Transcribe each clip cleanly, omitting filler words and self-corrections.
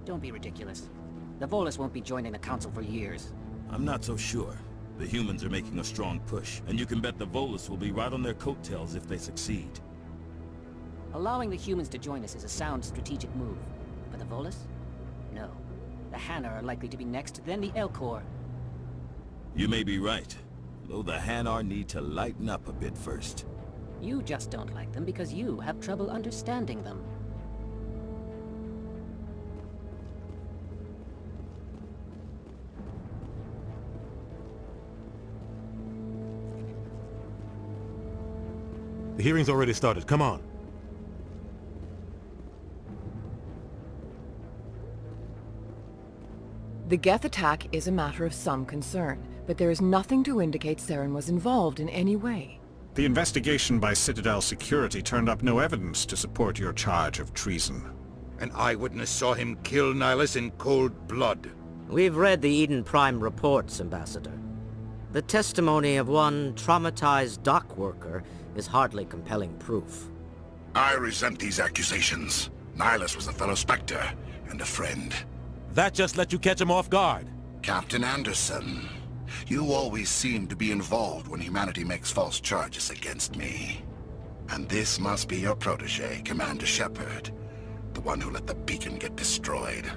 Don't be ridiculous. The Volus won't be joining the Council for years. I'm not so sure. The humans are making a strong push, and you can bet the Volus will be right on their coattails if they succeed. Allowing the humans to join us is a sound strategic move. But the Volus? No. The Hanar are likely to be next, then the Elcor. You may be right, though the Hanar need to lighten up a bit first. You just don't like them because you have trouble understanding them. The hearing's already started. Come on. The Geth attack is a matter of some concern, but there is nothing to indicate Saren was involved in any way. The investigation by Citadel Security turned up no evidence to support your charge of treason. An eyewitness saw him kill Nihilus in cold blood. We've read the Eden Prime reports, Ambassador. The testimony of one traumatized dock worker is hardly compelling proof. I resent these accusations. Nihilus was a fellow Spectre and a friend. That just let you catch him off guard. Captain Anderson, you always seem to be involved when humanity makes false charges against me. And this must be your protege, Commander Shepard, the one who let the beacon get destroyed.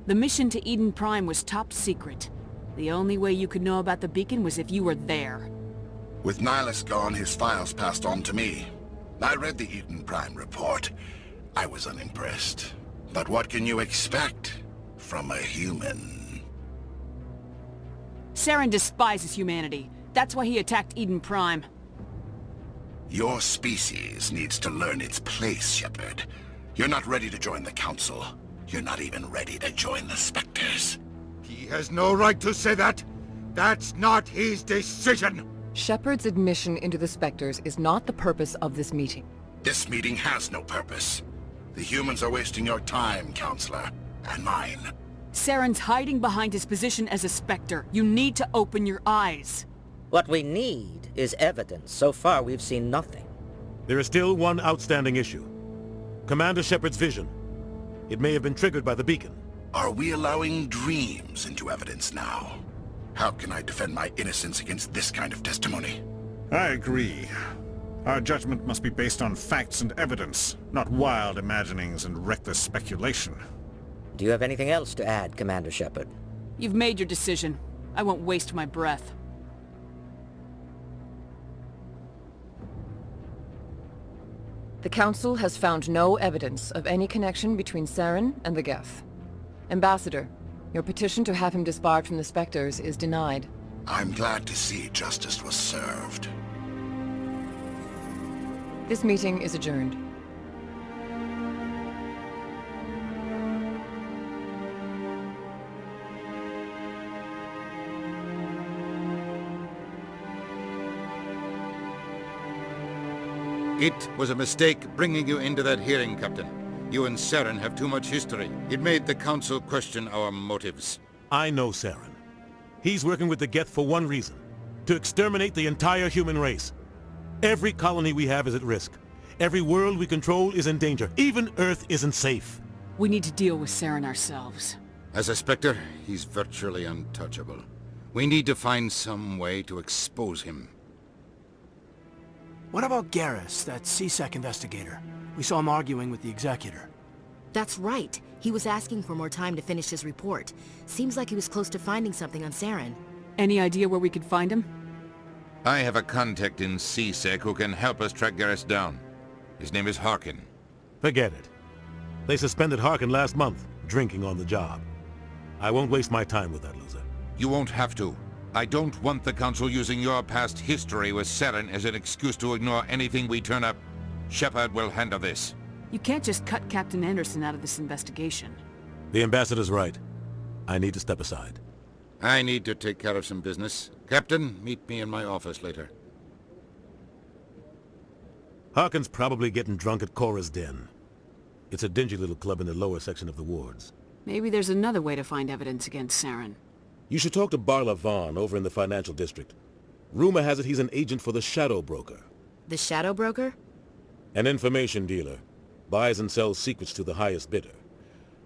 The mission to Eden Prime was top secret. The only way you could know about the beacon was if you were there. With Nihilus gone, his files passed on to me. I read the Eden Prime report. I was unimpressed. But what can you expect from a human? Saren despises humanity. That's why he attacked Eden Prime. Your species needs to learn its place, Shepard. You're not ready to join the Council. You're not even ready to join the Spectres. He has no right to say that. That's not his decision. Shepard's admission into the Spectres is not the purpose of this meeting. This meeting has no purpose. The humans are wasting your time, Counselor, and mine. Saren's hiding behind his position as a Spectre. You need to open your eyes. What we need is evidence. So far, we've seen nothing. There is still one outstanding issue. Commander Shepard's vision. It may have been triggered by the beacon. Are we allowing dreams into evidence now? How can I defend my innocence against this kind of testimony? I agree. Our judgment must be based on facts and evidence, not wild imaginings and reckless speculation. Do you have anything else to add, Commander Shepard? You've made your decision. I won't waste my breath. The Council has found no evidence of any connection between Saren and the Geth. Ambassador, your petition to have him disbarred from the Spectres is denied. I'm glad to see justice was served. This meeting is adjourned. It was a mistake bringing you into that hearing, Captain. You and Saren have too much history. It made the Council question our motives. I know Saren. He's working with the Geth for one reason. To exterminate the entire human race. Every colony we have is at risk. Every world we control is in danger. Even Earth isn't safe. We need to deal with Saren ourselves. As a Spectre, he's virtually untouchable. We need to find some way to expose him. What about Garrus, that C-Sec investigator? We saw him arguing with the Executor. That's right. He was asking for more time to finish his report. Seems like he was close to finding something on Saren. Any idea where we could find him? I have a contact in C-Sec who can help us track Garrus down. His name is Harkin. Forget it. They suspended Harkin last month, drinking on the job. I won't waste my time with that loser. You won't have to. I don't want the Council using your past history with Saren as an excuse to ignore anything we turn up. Shepard will handle this. You can't just cut Captain Anderson out of this investigation. The Ambassador's right. I need to step aside. I need to take care of some business. Captain, meet me in my office later. Harkin's probably getting drunk at Cora's Den. It's a dingy little club in the lower section of the wards. Maybe there's another way to find evidence against Saren. You should talk to Barla Vaughn over in the financial district. Rumor has it he's an agent for the Shadow Broker. The Shadow Broker? An information dealer. Buys and sells secrets to the highest bidder.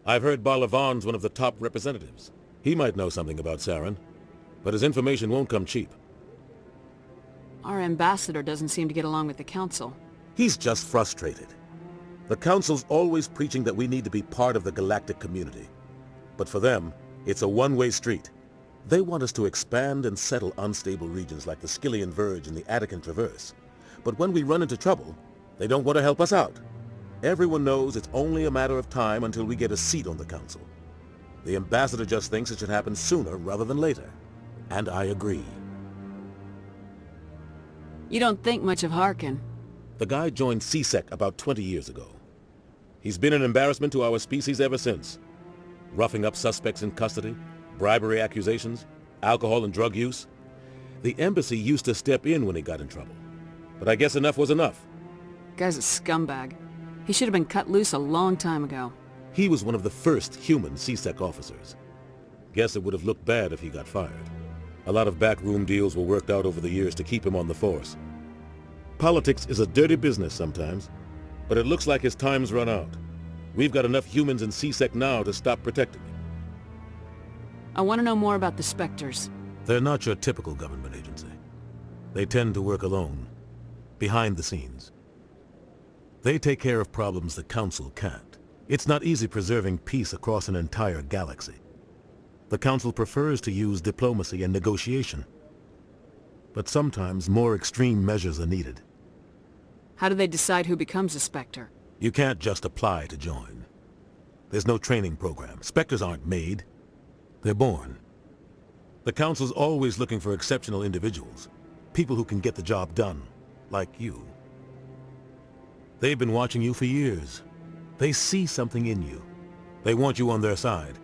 I've heard Barlavan's one of the top representatives. He might know something about Saren, but his information won't come cheap. Our ambassador doesn't seem to get along with the Council. He's just frustrated. The Council's always preaching that we need to be part of the galactic community. But for them, it's a one-way street. They want us to expand and settle unstable regions like the Skillian Verge and the Attican Traverse. But when we run into trouble, they don't want to help us out. Everyone knows it's only a matter of time until we get a seat on the Council. The ambassador just thinks it should happen sooner rather than later. And I agree. You don't think much of Harkin. The guy joined C-Sec about 20 years ago. He's been an embarrassment to our species ever since. Roughing up suspects in custody, bribery accusations, alcohol and drug use. The embassy used to step in when he got in trouble. But I guess enough was enough. Guy's a scumbag. He should have been cut loose a long time ago. He was one of the first human C-Sec officers. Guess it would have looked bad if he got fired. A lot of backroom deals were worked out over the years to keep him on the force. Politics is a dirty business sometimes, but it looks like his time's run out. We've got enough humans in C-Sec now to stop protecting him. I want to know more about the Spectres. They're not your typical government agency. They tend to work alone, behind the scenes. They take care of problems the Council can't. It's not easy preserving peace across an entire galaxy. The Council prefers to use diplomacy and negotiation. But sometimes more extreme measures are needed. How do they decide who becomes a Spectre? You can't just apply to join. There's no training program. Spectres aren't made. They're born. The Council's always looking for exceptional individuals. People who can get the job done, like you. They've been watching you for years. They see something in you. They want you on their side.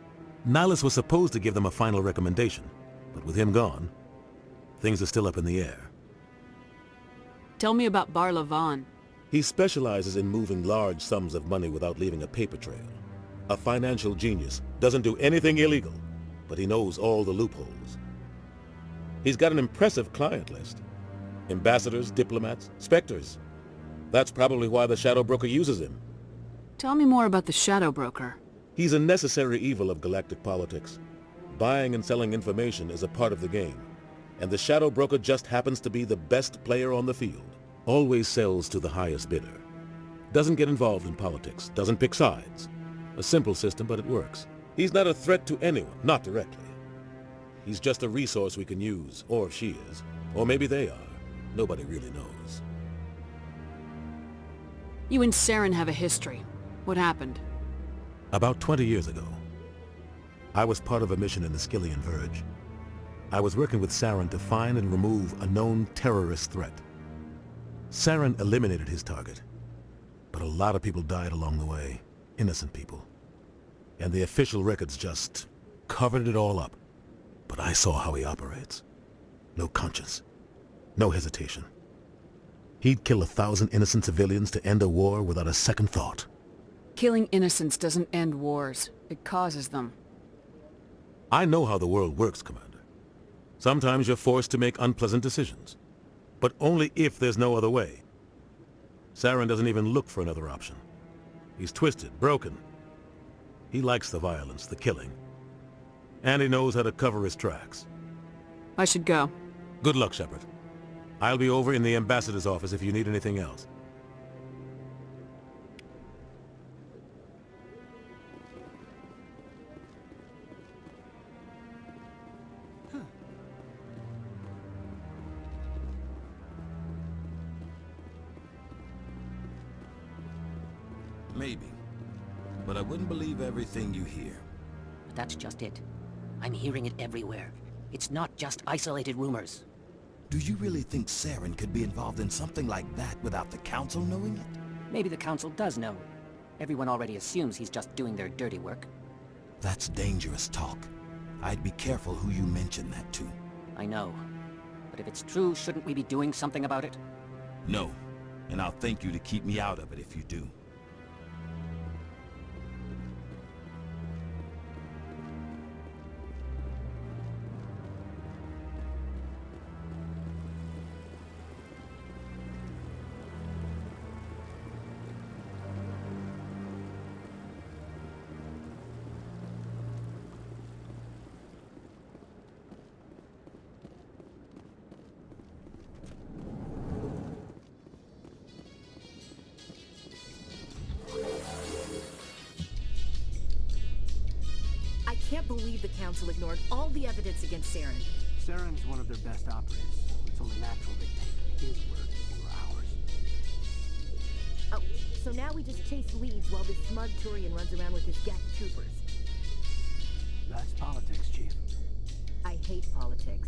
Nihilus was supposed to give them a final recommendation, but with him gone, things are still up in the air. Tell me about Barlavan. He specializes in moving large sums of money without leaving a paper trail. A financial genius, doesn't do anything illegal, but he knows all the loopholes. He's got an impressive client list. Ambassadors, diplomats, Spectres. That's probably why the Shadow Broker uses him. Tell me more about the Shadow Broker. He's a necessary evil of galactic politics. Buying and selling information is a part of the game, and the Shadow Broker just happens to be the best player on the field. Always sells to the highest bidder. Doesn't get involved in politics, doesn't pick sides. A simple system, but it works. He's not a threat to anyone, not directly. He's just a resource we can use, or she is. Or maybe they are. Nobody really knows. You and Saren have a history. What happened? About 20 years ago, I was part of a mission in the Skillian Verge. I was working with Saren to find and remove a known terrorist threat. Saren eliminated his target, but a lot of people died along the way, innocent people. And the official records just covered it all up. But I saw how he operates. No conscience, no hesitation. He'd kill 1,000 innocent civilians to end a war without a second thought. Killing innocents doesn't end wars. It causes them. I know how the world works, Commander. Sometimes you're forced to make unpleasant decisions. But only if there's no other way. Saren doesn't even look for another option. He's twisted, broken. He likes the violence, the killing. And he knows how to cover his tracks. I should go. Good luck, Shepard. I'll be over in the ambassador's office if you need anything else. Maybe. But I wouldn't believe everything you hear. But that's just it. I'm hearing it everywhere. It's not just isolated rumors. Do you really think Saren could be involved in something like that without the Council knowing it? Maybe the Council does know. Everyone already assumes he's just doing their dirty work. That's dangerous talk. I'd be careful who you mention that to. I know. But if it's true, shouldn't we be doing something about it? No. And I'll thank you to keep me out of it if you do. believe the Council ignored all the evidence against Saren. Saren's one of their best operatives. It's only natural they take his word over ours. Oh, so now we just chase leads while this smug Turian runs around with his Geth troopers. That's politics, Chief. I hate politics.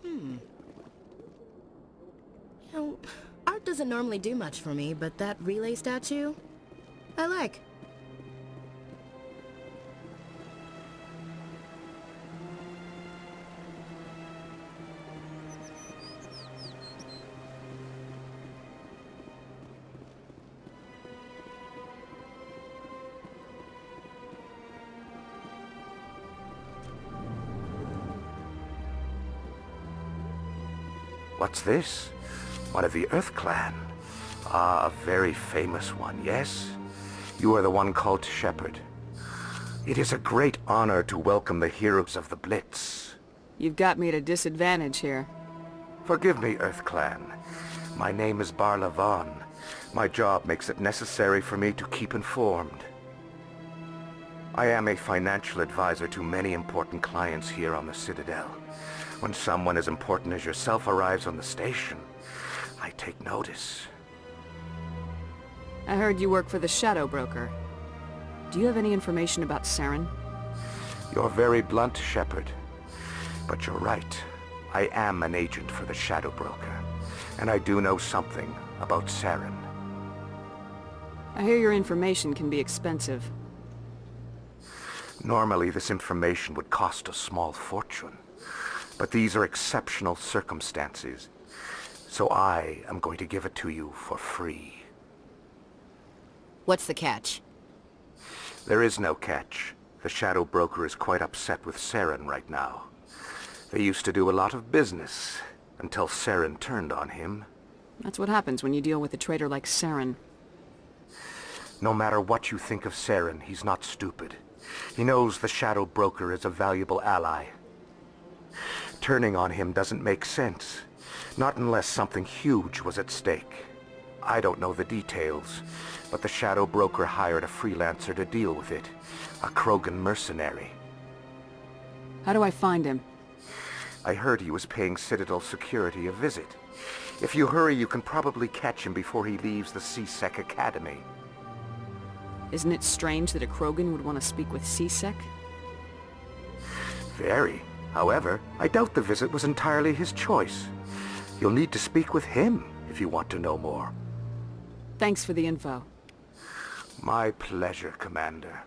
You know, art doesn't normally do much for me, but that relay statue, I like. What's this? One of the Earth Clan. Ah, a very famous one, yes? You are the one called Shepard. It is a great honor to welcome the heroes of the Blitz. You've got me at a disadvantage here. Forgive me, Earth Clan. My name is Barla Vaughn. My job makes it necessary for me to keep informed. I am a financial advisor to many important clients here on the Citadel. When someone as important as yourself arrives on the station, I take notice. I heard you work for the Shadow Broker. Do you have any information about Saren? You're very blunt, Shepard. But you're right. I am an agent for the Shadow Broker, and I do know something about Saren. I hear your information can be expensive. Normally, this information would cost a small fortune. But these are exceptional circumstances, so I am going to give it to you for free. What's the catch? There is no catch. The Shadow Broker is quite upset with Saren right now. They used to do a lot of business, until Saren turned on him. That's what happens when you deal with a traitor like Saren. No matter what you think of Saren, he's not stupid. He knows the Shadow Broker is a valuable ally. Turning on him doesn't make sense. Not unless something huge was at stake. I don't know the details, but the Shadow Broker hired a freelancer to deal with it. A Krogan mercenary. How do I find him? I heard he was paying Citadel security a visit. If you hurry, you can probably catch him before he leaves the C-Sec Academy. Isn't it strange that a Krogan would want to speak with C-Sec? Very. However, I doubt the visit was entirely his choice. You'll need to speak with him if you want to know more. Thanks for the info. My pleasure, Commander.